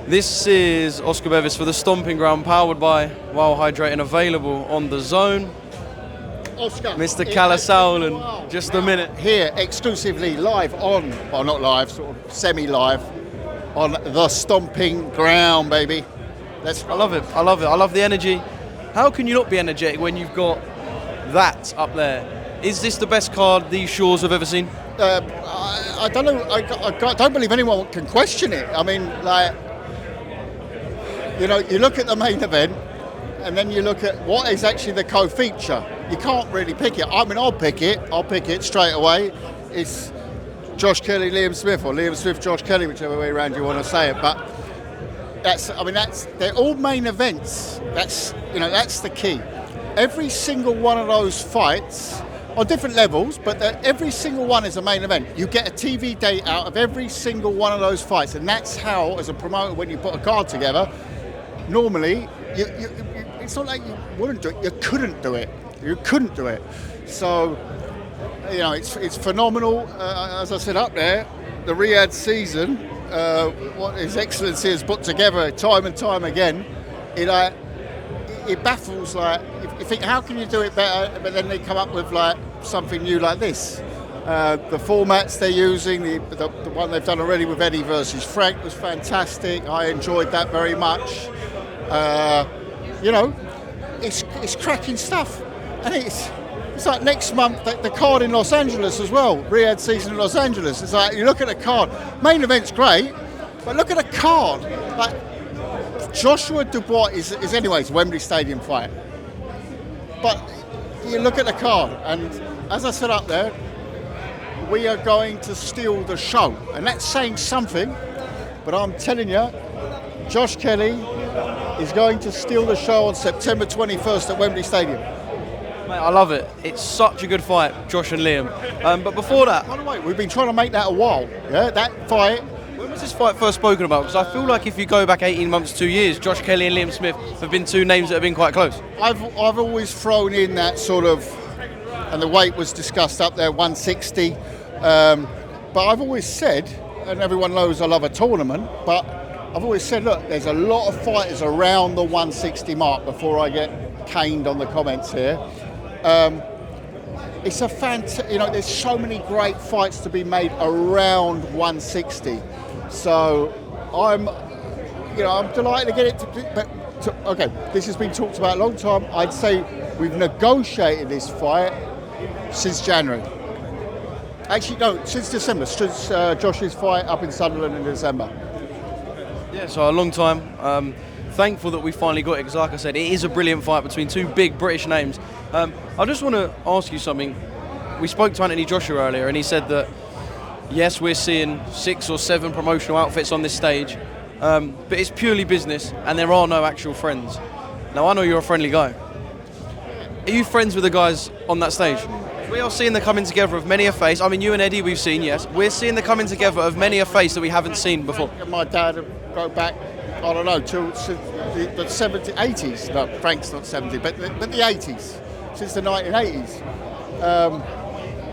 This is Oscar Bevis for the Stomping Ground, powered by Wow Hydrate and available on DAZN. Oscar, Mr. Kalle Sauerland, just a minute. Here, exclusively live on, well not live, sort of semi-live, on the Stomping Ground, baby. I love it, I love it, I love the energy. How can you not be energetic when you've got that up there? Is this the best card these shores have ever seen? I don't know, I don't believe anyone can question it. I mean, like, you know, you look at the main event and then you look at what is actually the co-feature. You can't really pick it. I mean, I'll pick it straight away. It's Josh Kelly, Liam Smith, or Liam Smith, Josh Kelly, whichever way around you want to say it. But they're all main events. That's the key. Every single one of those fights, on different levels, but every single one is a main event. You get a TV date out of every single one of those fights, and that's how, as a promoter, when you put a card together, normally, it's not like you wouldn't do it, you couldn't do it. You couldn't do it. So, you know, it's phenomenal. As I said up there, the Riyadh season, what His Excellency has put together time and time again, it baffles. Like, you think, how can you do it better? But then they come up with like something new like this. The formats they're using, the one they've done already with Eddie versus Frank was fantastic. I enjoyed that very much. You know, it's cracking stuff. And it's like next month, the card in Los Angeles as well, Riyadh season in Los Angeles. It's like, you look at the card, main event's great, but look at the card. Like, Joshua Dubois is anyways Wembley Stadium fight. But you look at the card, and as I said up there, we are going to steal the show. And that's saying something, but I'm telling you, Josh Kelly is going to steal the show on September 21st at Wembley Stadium. Mate, I love it. It's such a good fight, Josh and Liam. But before that... By the way, we've been trying to make that a while. Yeah, that fight... When was this fight first spoken about? Because I feel like if you go back 18 months, 2 years, Josh Kelly and Liam Smith have been two names that have been quite close. I've always thrown in that sort of... And the weight was discussed up there, 160. But I've always said, and everyone knows I love a tournament, but I've always said, look, there's a lot of fighters around the 160 mark before I get caned on the comments here. It's a there's so many great fights to be made around 160. So I'm delighted to get it okay, this has been talked about a long time. I'd say we've negotiated this fight since January. Actually, no, since December, since Josh's fight up in Sunderland in December. Yeah, so a long time. Thankful that we finally got it, because like I said, it is a brilliant fight between two big British names. I just want to ask you something. We spoke to Anthony Joshua earlier, and he said that, yes, we're seeing 6 or 7 promotional outfits on this stage, but it's purely business, and there are no actual friends. Now, I know you're a friendly guy. Are you friends with the guys on that stage? We are seeing the coming together of many a face. I mean, you and Eddie we've seen, yes. We're seeing the coming together of many a face that we haven't seen before. My dad go back, I don't know, to the 70s, 80s. No, Frank's not 70, but the 80s, since the 1980s.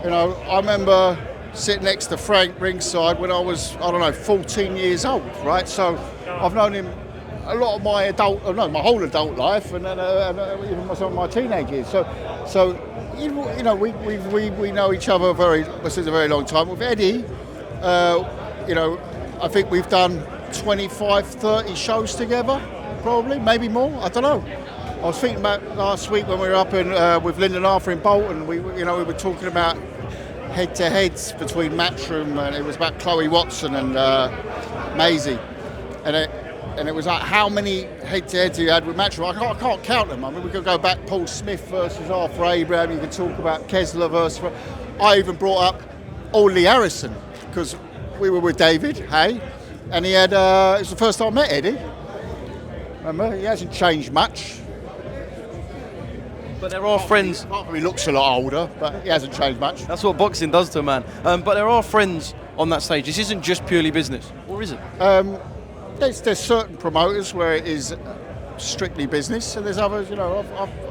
You know, I remember sitting next to Frank ringside when I was, 14 years old, right? So I've known him a lot of my my whole adult life, and even some of my teenage years. So you know, we know each other since a very long time. With Eddie, you know, I think we've done 25, 30 shows together, probably, maybe more. I don't know. I was thinking about last week when we were up with Lyndon Arthur in Bolton. We were talking about head-to-heads between Matchroom, and it was about Chloe Watson and Maisie, and it was like, how many head-to-heads you had with Matchroom? I can't count them. I mean, we could go back Paul Smith versus Arthur Abraham. You could talk about Kessler versus... I even brought up Lee Harrison, because we were with David, and he had... it was the first time I met Eddie. Remember, he hasn't changed much. But there are friends... He looks a lot older, but he hasn't changed much. That's what boxing does to a man. But there are friends on that stage. This isn't just purely business, or is it? There's certain promoters where it is strictly business, and there's others. You know,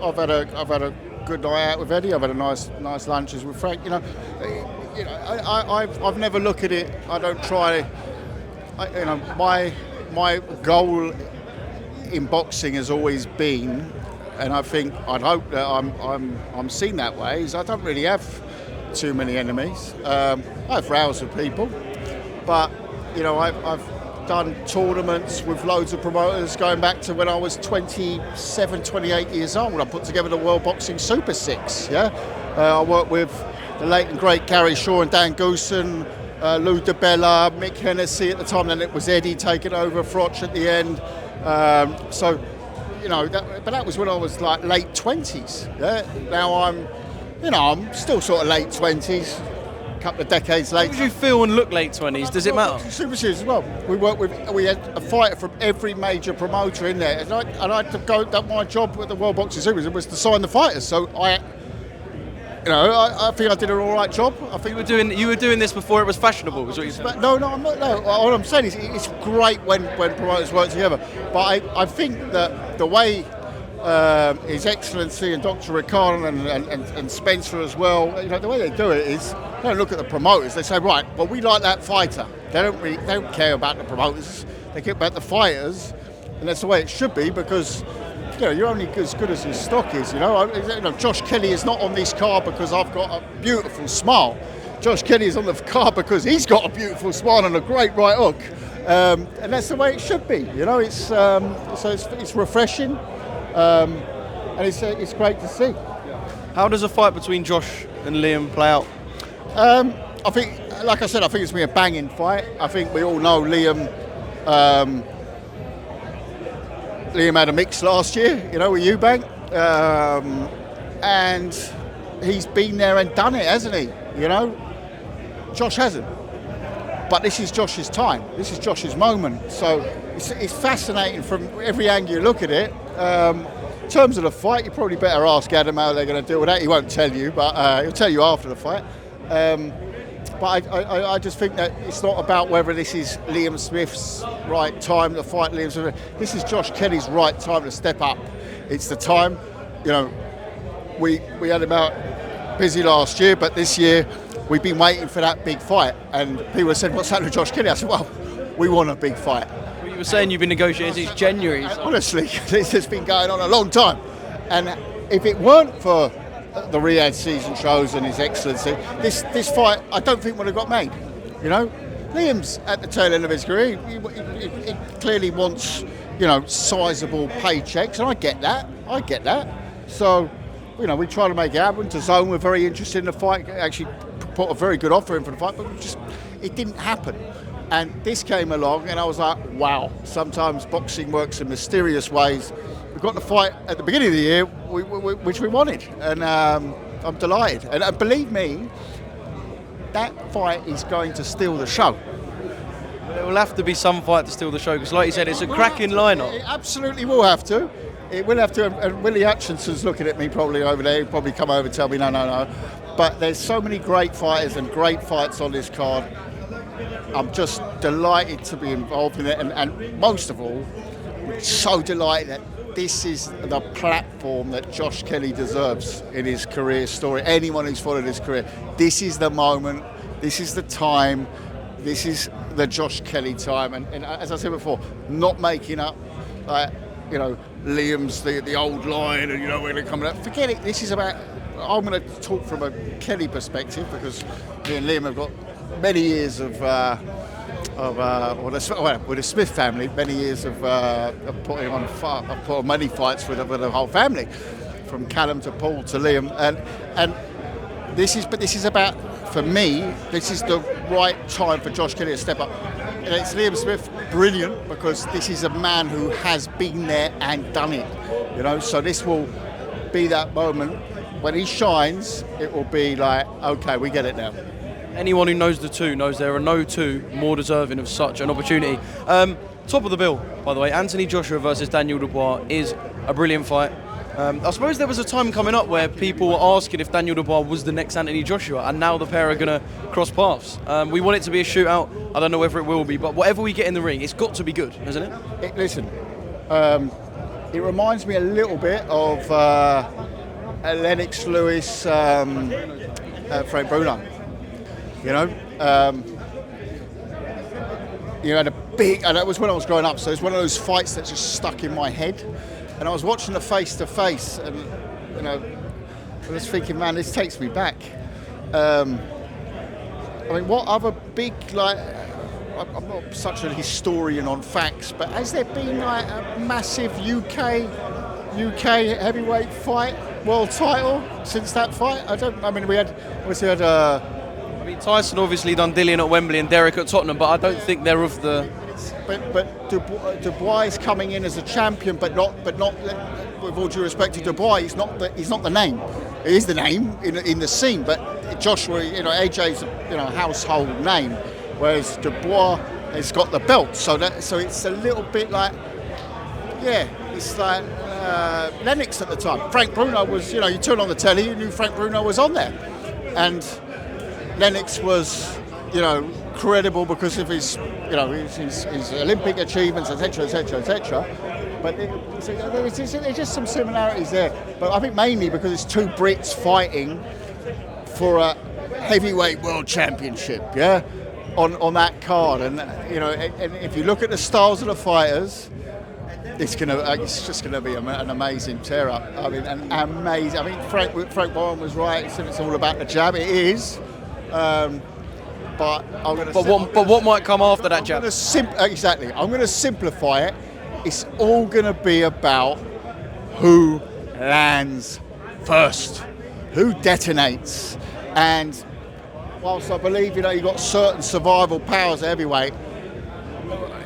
I've had a good night out with Eddie. I've had a nice lunches with Frank. You know, I've never looked at it. I don't try. My my goal in boxing has always been, and I'd hope that I'm seen that way, is I don't really have too many enemies. I have rows with people, but I've done tournaments with loads of promoters going back to when I was 27, 28 years old. I put together the World Boxing Super Six. Yeah, I worked with the late and great Gary Shaw and Dan Goosen, Lou DiBella, Mick Hennessy at the time. Then it was Eddie taking over Frotch at the end. But that was when I was like late 20s. Yeah, now I'm still sort of late 20s. Couple of decades later. How do you feel and look late 20s? Does it matter? Super Series as well. We had a fighter from every major promoter in there, and I had to go. That my job with the World Boxing Series was to sign the fighters. So I think I did an all right job. I think you were doing this before it was fashionable. Was what you said? No, I'm not. No, what I'm saying is it's great when promoters work together. But I think that the way His Excellency and Dr. Ricard and Spencer as well, the way they do it is they don't look at the promoters. They say, right, well, we like that fighter. They don't care about the promoters. They care about the fighters, and that's the way it should be, because you're only as good as your stock is. Josh Kelly is not on this card because I've got a beautiful smile. Josh Kelly is on the card because he's got a beautiful smile and a great right hook, and that's the way it should be. It's refreshing. And it's great to see. How does a fight between Josh and Liam play out? I think, like I said, I think it's going to be a banging fight. I think we all know Liam. Liam had a mix last year, with Eubank, and he's been there and done it, hasn't he? Josh hasn't. But this is Josh's time. This is Josh's moment. So it's fascinating from every angle you look at it. In terms of the fight, you probably better ask Adam how they're going to deal with that. He won't tell you, but he'll tell you after the fight. But I just think that it's not about whether this is Liam Smith's right time to fight Liam Smith. This is Josh Kelly's right time to step up. It's the time. We had him out busy last year, but this year we've been waiting for that big fight. And people have said, what's happening to Josh Kelly? I said, well, we want a big fight. Well, you were saying you've been negotiating since January. So. Honestly, this has been going on a long time. And if it weren't for the Riyadh season shows and His Excellency, this fight I don't think would have got made. Liam's at the tail end of his career. He clearly wants sizable paychecks, and I get that. So we try to make it happen. DAZN were very interested in the fight, actually put a very good offer in for the fight, but it didn't happen. And this came along, and I was like, wow, sometimes boxing works in mysterious ways. We got the fight at the beginning of the year, which we wanted, and I'm delighted. And believe me, that fight is going to steal the show. There will have to be some fight to steal the show, because like you said, it's a cracking lineup. It absolutely will have to. It will have to, and Willie Hutchinson's looking at me probably over there. He'll probably come over and tell me no. But there's so many great fighters and great fights on this card. I'm just delighted to be involved in it, and most of all, so delighted that this is the platform that Josh Kelly deserves in his career story. Anyone who's followed his career, this is the moment, this is the time, this is the Josh Kelly time. And as I said before, not making up, Liam's the old line, and we're going to come up. Forget it. This is about. I'm going to talk from a Kelly perspective, because me and Liam have got many years with the Smith family, many years of putting on. I've put on many fights with the whole family, from Callum to Paul to Liam, and this is about, for me, this is the right time for Josh Kelly to step up. And it's Liam Smith, brilliant, because this is a man who has been there and done it. So this will be that moment when he shines. It will be like, okay, we get it now. Anyone who knows the two knows there are no two more deserving of such an opportunity. Top of the bill, by the way, Anthony Joshua versus Daniel Dubois is a brilliant fight. I suppose there was a time coming up where people were asking if Daniel Dubois was the next Anthony Joshua, and now the pair are going to cross paths. We want it to be a shootout. I don't know whether it will be, but whatever we get in the ring, it's got to be good, hasn't it? Listen, it reminds me a little bit of Lennox Lewis, Frank Bruno. You had big, and that was when I was growing up, so it's one of those fights that just stuck in my head. And I was watching the face-to-face, and you know, I was thinking, man, this takes me back. I mean, what other big, like, I'm not such a historian on facts, but has there been like a massive UK heavyweight fight, world title since that fight? I mean, we obviously had. I mean, Tyson obviously done Dillian at Wembley and Derek at Tottenham, but I don't think they're of the. But Dubois is coming in as a champion, but not. With all due respect to Dubois, he's not the name. He is the name in the scene, but Joshua, AJ's a household name, whereas Dubois has got the belt. So it's a little bit like, yeah, it's like Lennox at the time. Frank Bruno was, you turn on the telly, you knew Frank Bruno was on there, and Lennox was, credible because of his Olympic achievements, etc., etc., etc. But there's just some similarities there. But I think mainly because it's two Brits fighting for a heavyweight world championship, yeah, on that card. And and if you look at the styles of the fighters, it's just gonna be an amazing tear up. I mean, an amazing. I mean, Frank Warren was right. He said it's all about the jab. It is. But what might come after that jab? Exactly. I'm going to simplify it. It's all going to be about who lands first, who detonates. And whilst I believe you've got certain survival powers at heavyweight,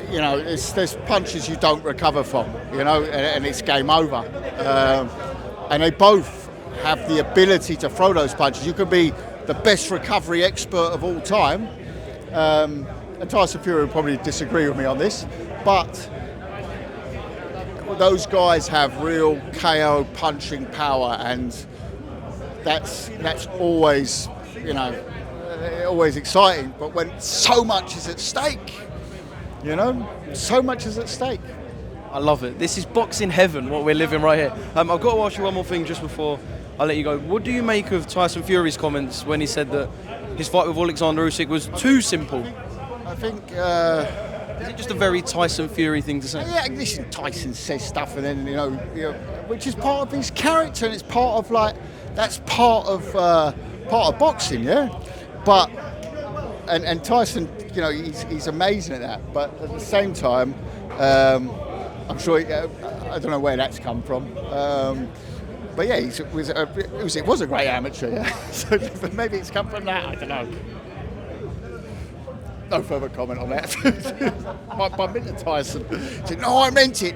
there's punches you don't recover from, and it's game over. And they both have the ability to throw those punches. You could be the best recovery expert of all time, and Tyson Fury will probably disagree with me on this, but those guys have real KO punching power, and that's always always exciting. But when so much is at stake, so much is at stake. I love it. This is boxing heaven, what we're living right here. I've got to ask you one more thing just before I'll let you go. What do you make of Tyson Fury's comments when he said that his fight with Oleksandr Usyk was too simple? I think... is it just a very Tyson Fury thing to say? Yeah, listen, Tyson says stuff, and then, which is part of his character, and it's part of, that's part of boxing, yeah? But, and Tyson, he's amazing at that, but at the same time, I'm sure, I don't know where that's come from. But yeah, it was a great amateur, yeah. So maybe it's come from that, I don't know. No further comment on that. Might bump into Tyson. He said, no, I meant it.